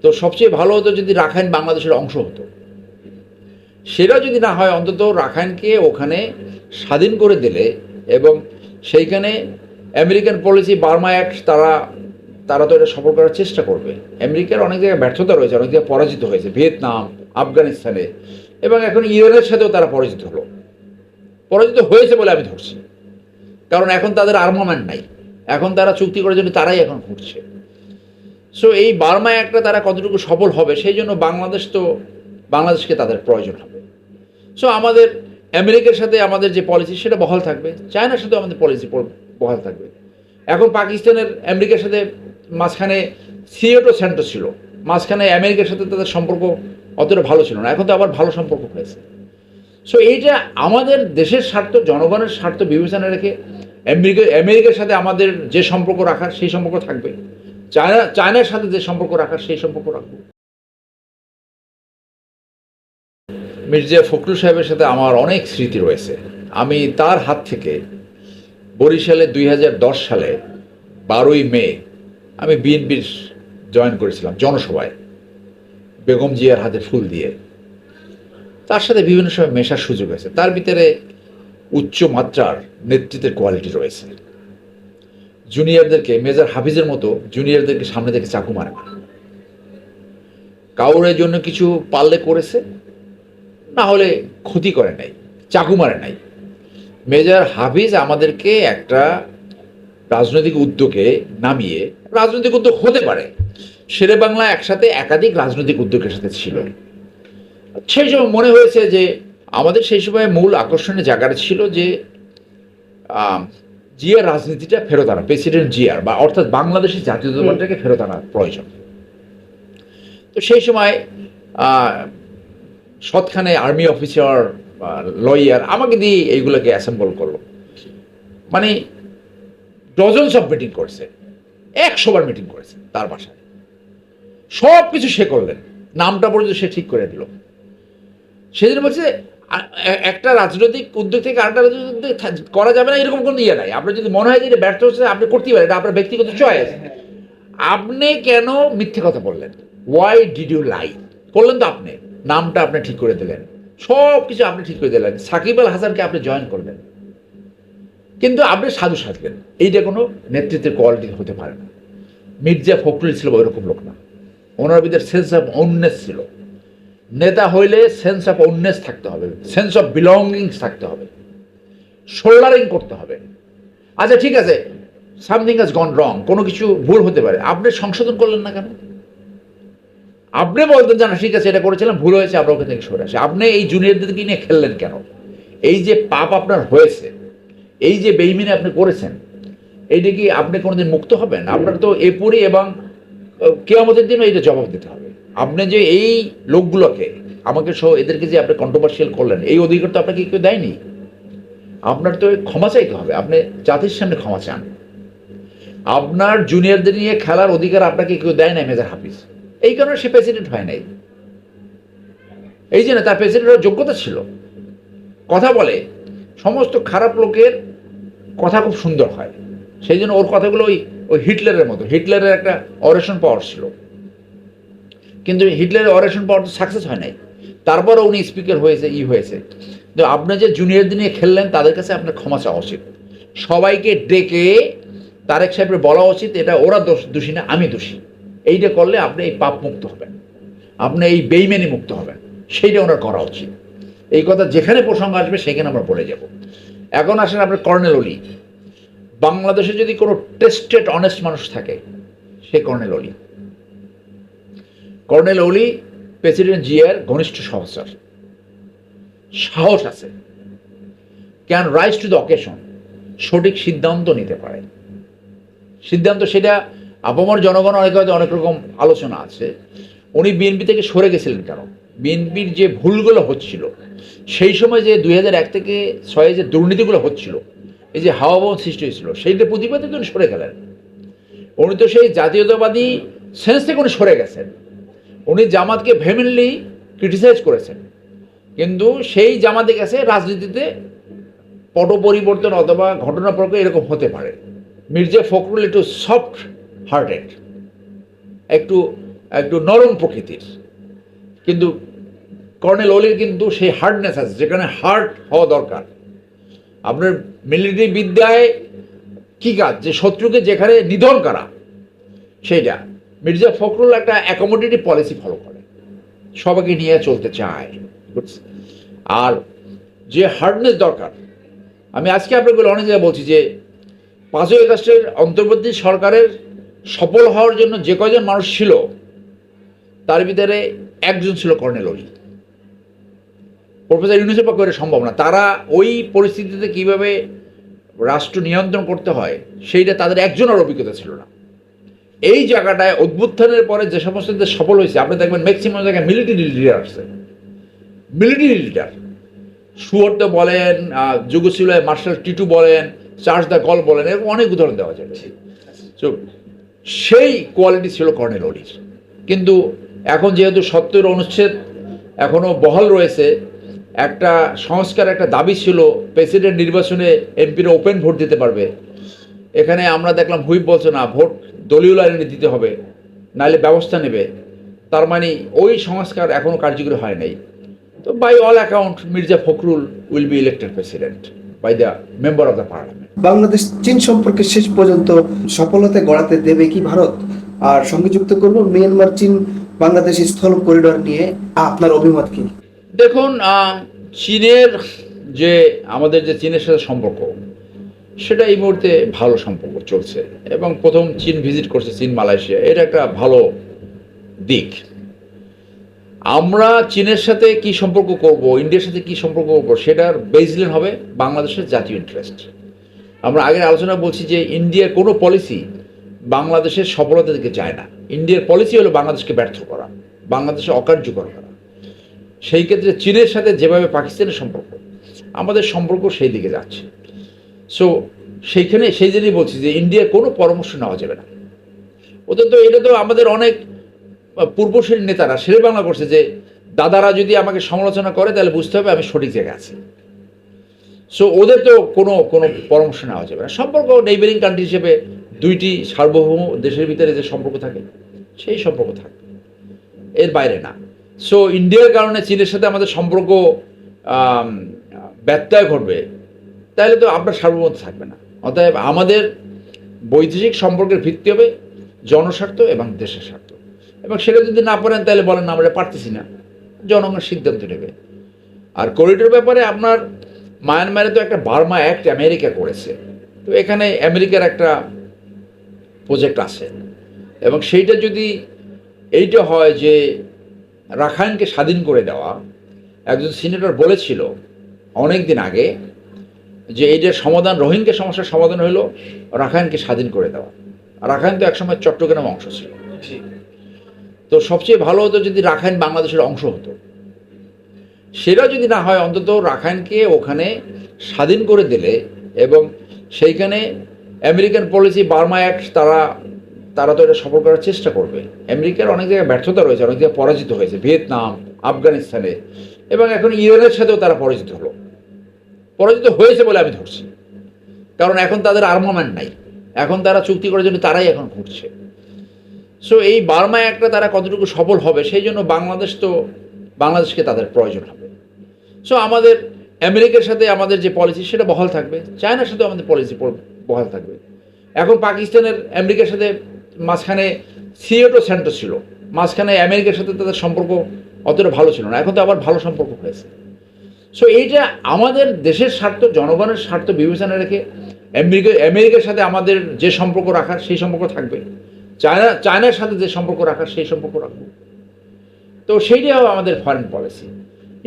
তো সবচেয়ে ভালো হতো যদি রাখাইন বাংলাদেশের অংশ হতো। সেটা যদি না হয়, অন্তত রাখাইনকে ওখানে স্বাধীন করে দিলে, এবং সেইখানে আমেরিকান পলিসি বার্মা অ্যাক্ট তারা তারা তো এটা সফল করার চেষ্টা করবে। আমেরিকার অনেক জায়গায় ব্যর্থতা রয়েছে, অনেক জায়গায় পরাজিত হয়েছে, ভিয়েতনাম, আফগানিস্তানে, এবং এখন ইরানের সাথেও তারা পরাজিত হয়েছে বলে আমি ধরছি। কারণ এখন তাদের আর্মামেন্ট নাই, এখন তারা চুক্তি করার জন্য তারাই এখন ঘুরছে। সো এই বার্মা একটা তারা কতটুকু সফল হবে, সেই জন্য বাংলাদেশকে তাদের প্রয়োজন হবে। সো আমাদের আমেরিকার সাথে আমাদের যে পলিসি সেটা বহাল থাকবে, চায়নার সাথেও আমাদের পলিসি বহাল থাকবে। এখন পাকিস্তানের আমেরিকার সাথে মাঝখানে সিয়েটো সেন্টার ছিল, মাঝখানে আমেরিকার সাথে তাদের সম্পর্ক অতটা ভালো ছিল না, এখন তো আবার ভালো সম্পর্ক হয়েছে। সো এইটা আমাদের দেশের স্বার্থ, জনগণের স্বার্থ বিবেচনা রেখে আমেরিকার সাথে আমাদের যে সম্পর্ক রাখার সেই সম্পর্ক থাকবে, চায়নার সাথে যে সম্পর্ক রাখার সেই সম্পর্ক রাখবো। মির্জা ফখরুল সাহেবের সাথে আমার অনেক স্মৃতি রয়েছে। আমি তার হাত থেকে বরিশালে 2010 সালে 12ই মে আমি বিএনপির জয়েন করেছিলাম জনসভায়, বেগম জিয়ার হাতে ফুল দিয়ে। তার সাথে বিভিন্ন সময় মেশার সুযোগ হয়েছে। তার ভিতরে উচ্চ মাত্রার নেতৃত্বের কোয়ালিটি রয়েছে। জুনিয়রদেরকে, মেজর হাফিজের মতো জুনিয়রদেরকে সামনে থেকে চাকু মারে না। কাউরের জন্য কিছু পারলে করেছে, না হলে ক্ষতি করে নাই, চাকু মারে নাই। মেজর হাফিজ আমাদেরকে একটা রাজনৈতিক উদ্যোগে নামিয়ে, রাজনৈতিক উদ্যোগ হতে পারে, শেরে বাংলা একসাথে একাধিক রাজনৈতিক উদ্যোগের সাথে ছিল। সেই সময় মনে হয়েছে যে আমাদের সেই সময় মূল আকর্ষণের জায়গাটা ছিল যে জিয়ার রাজনীতিটা ফেরত আনা, প্রেসিডেন্ট জিয়ার বা অর্থাৎ বাংলাদেশের জাতীয়তাবাদটাকে ফেরত আনার প্রয়োজন। তো সেই সময় সৎখানে আর্মি অফিসার, লয়ার আমাকে দিয়ে এইগুলোকে অ্যাসেম্বল করলো। মানে ডজনস অফ মিটিং করেছে, 100 বার মিটিং করেছে তার বাসায়। সব কিছু সে করলেন, নামটা পর্যন্ত সে ঠিক করে দিল। সেদিন বলছে একটা রাজনৈতিক উদ্যোগ থেকে আরেকটা রাজনৈতিক উদ্যোগ করা যাবে না, এরকম কোনো ইয়ে নাই। আপনার যদি মনে হয় যে এটা ব্যর্থ হচ্ছে, আপনি করতেই পারেন, এটা আপনার ব্যক্তিগত চয়েস। আপনি কেন মিথ্যে কথা বললেন? Why did you lie? করলেন তো আপনি, নামটা আপনি ঠিক করে দিলেন, সব কিছু আপনি ঠিক করে দিলেন, সাকিব আল হাসানকে আপনি জয়েন করলেন, কিন্তু আপনি সাধু সাজলেন। এইটা কোনো নেতৃত্বের কোয়ালিটি হতে পারে না। মির্জা ফখরুল ছিল ওইরকম লোক না। ওনার ভিতরে সেন্স অফ ওননেস ছিল। নেতা হইলে সেন্স অফ ওননেস থাকতে হবে, সেন্স অফ বিলঙ্গিংস থাকতে হবে, শোল্ডারিং করতে হবে। আচ্ছা ঠিক আছে, সামথিং হ্যাজ গন রং, কোনো কিছু ভুল হতে পারে, আপনি সংশোধন করলেন না কেন? আপনি বলতেন যে না ঠিক আছে এটা করেছিলাম, ভুল হয়েছে, আমরা ওখান থেকে সরে আসি। আপনি এই জুনিয়রদেরকে নিয়ে খেললেন কেন? এই যে পাপ আপনার হয়েছে, এই যে বেইমিনে আপনি করেছেন, এইটা কি আপনি কোনোদিন মুক্ত হবেন? আপনার তো এরপরই এবং কিয়ামতের দিনও এইটা জবাব দিতে হবে। আপনি যে এই লোকগুলোকে, আমাকে সহ এদেরকে যে আপনি কন্ট্রোভার্সিয়াল করলেন, এই অধিকার তো আপনাকে কেউ দেয়নি। আপনার তো ক্ষমা চাইতে হবে, আপনি জাতির সামনে ক্ষমা চান। আপনার জুনিয়রদের নিয়ে খেলার অধিকার আপনাকে কেউ দেয় নাই মেজর হাফিজ, এই কারণে সে প্রেসিডেন্ট হয় নাই। এই জন্য তার প্রেসিডেন্ট হওয়ার যোগ্যতা ছিল। কথা বলে, সমস্ত খারাপ লোকের কথা খুব সুন্দর হয়, সেই জন্য ওর কথাগুলো ওই হিটলারের মতো। হিটলারের একটা অরেশন পাওয়ার ছিল, কিন্তু হিটলারের অরেশন পাওয়ার তো সাকসেস হয় নাই, তারপরও উনি স্পিকার হয়েছে, হয়েছে। তো আপনি যে জুনিয়রদের নিয়ে খেললেন, তাদের কাছে আপনার ক্ষমা চাওয়া উচিত। সবাইকে ডেকে তারেক সাহেবের বলা উচিত এটা ওরা দোষী না, আমি দোষী। এইটা করলে আপনি এই পাপ মুক্ত হবেন, আপনি এই বেইমানি মুক্ত হবেন, সেইটা ওনার করা উচিত। এই কথা যেখানে প্রসঙ্গ আসবে সেখানে আমরা বলে যাব। এখন আসেন আপনার কর্নেল অলি। বাংলাদেশে যদি কোনো টেস্টেড অনেস্ট মানুষ থাকে, সে কর্নেল অলি। কর্নেল অলি প্রেসিডেন্ট জিয়ার ঘনিষ্ঠ সহচর, সাহস আছে, can rise to the occasion, সঠিক সিদ্ধান্ত নিতে পারে। সিদ্ধান্ত সেটা আপামর জনগণ অনেক রকম আলোচনা আছে। উনি বিএনপি থেকে সরে গেছিলেন কেন? বিএনপির যে ভুলগুলো হচ্ছিল সেই সময়, যে 2001 থেকে 2006 যে দুর্নীতিগুলো হচ্ছিল, এই যে হাওয়া ভবন সৃষ্টি হয়েছিল, সেইটা প্রতিবাদে উনি সরে গেলেন। উনি তো সেই জাতীয়তাবাদী সেন্স থেকে উনি সরে গেছেন। উনি জামাতকে ভেহেমেন্টলি ক্রিটিসাইজ করেছেন, কিন্তু সেই জামাতে গেছে রাজনীতিতে পট পরিবর্তন অথবা ঘটনা প্রক্রিয়া এরকম হতে পারে। মির্জা ফখরুল একটু সফট হার্টেড, একটু একটু নরম প্রকৃতির, কিন্তু কর্নেল ওলির কিন্তু সেই হার্ডনেস আছে যেখানে হার্ড হওয়া দরকার। আপনার মিলিটারি বিদ্যায় কি কাজ, যে শত্রুকে যেখানে নিধন করা, সেইটা মির্জা ফখরুল একটা অ্যাকোমোডেটিভ পলিসি ফলো করে, সবাইকে নিয়ে চলতে চায়। আর যে হার্ডনেস দরকার, আমি আজকে আপনাকে অনেক জায়গায় বলছি যে 5ই আগস্টের অন্তর্বর্তী সরকারের সফল হওয়ার জন্য যে কয়জন মানুষ ছিল তার ভিতরে একজন ছিল কর্নেল ওলি। প্রফেসর ইউনূসের পক্ষে এটা সম্ভব না। তারা ওই পরিস্থিতিতে কিভাবে রাষ্ট্র নিয়ন্ত্রণ করতে হয় সেইটা তাদের একজনের অভিজ্ঞতা ছিল না। এই জায়গাটায় অভ্যুত্থানের পরে যে সমস্ত দেশ সফল হয়েছে, আপনি দেখবেন ম্যাক্সিমাম জায়গায় মিলিটারি লিডার আসছে, মিলিটারি লিডার। সুয়ার্তে বলেন, যুগোস্লাভিয়ায় মার্শাল টিটু বলেন, চার্লস দ্য গল বলেন, এরকম অনেক উদাহরণ দেওয়া যাবে। তো সেই কোয়ালিটি ছিল কর্নেল ওলির। কিন্তু এখন যেহেতু 70 অনুচ্ছেদ এখনও বহাল রয়েছে, একটা সংস্কার একটা দাবি ছিল প্রেসিডেন্ট নির্বাচনে এমপিরা ওপেন ভোট দিতে পারবে। এখানে আমরা দেখলাম হুইপ বলছে না, ভোট দলীয় লাইনে দিতে হবে, নাহলে ব্যবস্থা নেবে। তার মানে ওই সংস্কার এখনও কার্যকরী হয় নাই। তো by all account Mirza Fakhrul will be elected president by the member of the parliament. Bangladesh চীন সম্পর্কে শেষ পর্যন্ত সফলতা গড়াতে দেবে কি ভারত? আর সঙ্গে যুক্ত করব মিয়ানমার চীন বাংলাদেশ স্থল করিডোর নিয়ে আপনার অভিমত কি? দেখুন, চীনের যে আমাদের যে চীনের সাথে সম্পর্ক, সেটা এই মুহূর্তে ভালো সম্পর্ক চলছে। এবং প্রথম চীন ভিজিট করছে, চীন মালয়েশিয়া, এটা একটা ভালো দিক। আমরা চীনের সাথে কি সম্পর্ক করব, ইন্ডিয়ার সাথে কি সম্পর্ক করব, সেটার বেসলাইন হবে বাংলাদেশের জাতীয় ইন্টারেস্ট। আমরা আগের আলোচনা বলছি যে ইন্ডিয়ার কোনো পলিসি বাংলাদেশের সফলতার দিকে যায় না। ইন্ডিয়ার পলিসি হলো বাংলাদেশকে ব্যর্থ করা, বাংলাদেশে অকার্যকর করা। সেই ক্ষেত্রে চীনের সাথে যেভাবে পাকিস্তানের সম্পর্ক, আমাদের সম্পর্ক সেই দিকে যাচ্ছে। সো সেইখানে সেই জন্যই বলছি যে ইন্ডিয়ার কোনো পরামর্শ নেওয়া যাবে না। ওদের তো এটা তো আমাদের অনেক পূর্বশীল নেতারা শেরে বাংলা করছে যে দাদারা যদি আমাকে সমালোচনা করে তাহলে বুঝতে হবে আমি সঠিক জায়গায় আছি। সো ওদের তো কোনো পরামর্শ নেওয়া যাবে না। সম্পর্ক নেইবারিং কান্ট্রি হিসেবে দুইটি সার্বভৌম দেশের ভিতরে যে সম্পর্ক থাকে সেই সম্পর্ক থাকবে, এর বাইরে না। সো ইন্ডিয়ার কারণে চীনের সাথে আমাদের সম্পর্ক ব্যত্যয় ঘটবে, তাহলে তো আপনার সার্বভৌমত্ব থাকবে না। অতএব আমাদের বৈদেশিক সম্পর্কের ভিত্তি হবে জনস্বার্থ এবং দেশের স্বার্থ। এবং সেটা যদি না পারেন তাহলে বলেন না আমরা পারতেছি না, জনগণ সিদ্ধান্ত নেবে। আর করিডোর ব্যাপারে আপনার মায়ানমারে তো একটা বার্মা অ্যাক্ট আমেরিকা করেছে, তো এখানে আমেরিকার একটা প্রজেক্ট আছে। এবং সেইটা যদি এইটা হয় যে রাখাইনকে স্বাধীন করে দেওয়া, একজন সিনেটর বলেছিল অনেক দিন আগে যে এইটার সমাধান, রোহিঙ্গা সমস্যার সমাধান হলো রাখাইনকে স্বাধীন করে দেওয়া। রাখাইন তো একসময় চট্টগ্রামের অংশ ছিল। তো সবচেয়ে ভালো হতো যদি রাখাইন বাংলাদেশের অংশ হতো। সেটা যদি না হয়, অন্তত রাখাইনকে ওখানে স্বাধীন করে দিলে, এবং সেইখানে আমেরিকান পলিসি বার্মা অ্যাক্ট তারা তো এটা সফল করার চেষ্টা করবে। আমেরিকার অনেক জায়গায় ব্যর্থতা রয়েছে, অনেক জায়গায় পরাজিত হয়েছে, ভিয়েতনাম, আফগানিস্তানে, এবং এখন ইরানের সাথেও তারা পরাজিত হয়েছে বলে আমি ধরছি। কারণ এখন তাদের আর্মামেন্ট নাই, এখন তারা চুক্তি করার জন্য তারাই এখন ঘুরছে। সো এই বার্মা একটা তারা কতটুকু সফল হবে, সেই জন্য বাংলাদেশকে তাদের প্রয়োজন হবে। সো আমাদের আমেরিকার সাথে আমাদের যে পলিসি সেটা বহাল থাকবে, চায়নার সাথেও আমাদের পলিসি বহাল থাকবে। এখন পাকিস্তানের আমেরিকার সাথে মাঝখানে সিয়েটো সেন্টার ছিল, মাঝখানে আমেরিকার সাথে তাদের সম্পর্ক অতটা ভালো ছিল না, এখন তো আবার ভালো সম্পর্ক হয়েছে। সো এইটা আমাদের দেশের স্বার্থ, জনগণের স্বার্থ বিবেচনা রেখে আমেরিকার সাথে আমাদের যে সম্পর্ক রাখার সেই সম্পর্ক থাকবে, চায়নার সাথে যে সম্পর্ক রাখার সেই সম্পর্ক রাখবো। তো সেইটাই হবে আমাদের ফরেন পলিসি।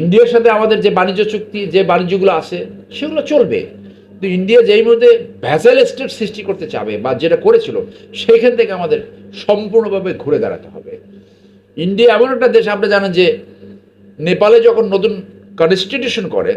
ইন্ডিয়ার সাথে আমাদের যে বাণিজ্য চুক্তি, যে বাণিজ্যগুলো আছে সেগুলো চলবে, কিন্তু ইন্ডিয়া যেই মুহূর্তে ভ্যাসেল স্টেট সৃষ্টি করতে চাবে বা যেটা করেছিল, সেইখান থেকে আমাদের সম্পূর্ণভাবে ঘুরে দাঁড়াতে হবে। ইন্ডিয়া এমন একটা দেশ, আপনি জানেন যে নেপালে যখন নতুন কনস্টিটিউশন করে,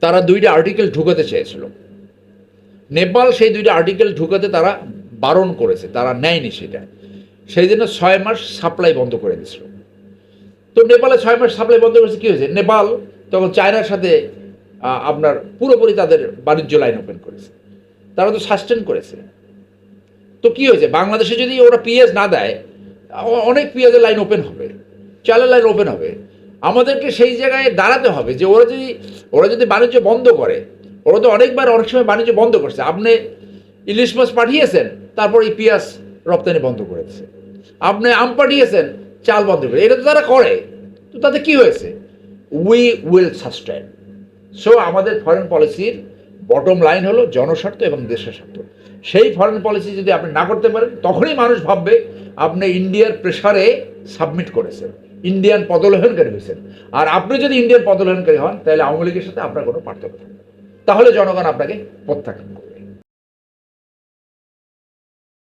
তারা 2টা আর্টিকেল ঢুকাতে চেয়েছিল। নেপাল সেই 2টা আর্টিকেল ঢুকাতে তারা বারণ করেছে, তারা নেয়নি সেটা। সেই জন্য 6 মাস সাপ্লাই বন্ধ করে দিয়েছিল। তো নেপালে 6 মাস সাপ্লাই বন্ধ করেছে, কী হয়েছে? নেপাল তখন চায়নার সাথে আপনার পুরোপুরি তাদের বাণিজ্য লাইন ওপেন করেছে, তারা তো সাস্টেন করেছে। তো কী হয়েছে? বাংলাদেশে যদি ওরা পিএস না দেয়, অনেক পেঁয়াজের লাইন ওপেন হবে, চালের লাইন ওপেন হবে। আমাদেরকে সেই জায়গায় দাঁড়াতে হবে যে ওরা যদি বাণিজ্য বন্ধ করে, ওরা তো অনেকবার অনেক সময় বাণিজ্য বন্ধ করছে। আপনি ইলিশ মাছ পাঠিয়েছেন, তারপর এই পেঁয়াজ রপ্তানি বন্ধ করেছে। আপনি আম পাঠিয়েছেন, চাল বন্ধ করে, এটা তো তারা করে। তো তাতে কি হয়েছে? We will sustain. সো আমাদের ফরেন পলিসির বটম লাইন হলো জনস্বার্থ এবং দেশের স্বার্থ। সেই ফরেন পলিসি যদি আপনি না করতে পারেন, তখনই মানুষ ভাববে আপনি ইন্ডিয়ার প্রেসারে সাবমিট করেছেন, ইন্ডিয়ান পদলোহনকারী হয়েছেন। আর আপনি যদি ইন্ডিয়ান পদলোহনকারী হন, তাহলে আওয়ামী লীগের সাথে আপনার কোনো পার্থক্য থাকবে না। তাহলে জনগণ আপনাকে প্রত্যাখ্যান করবে।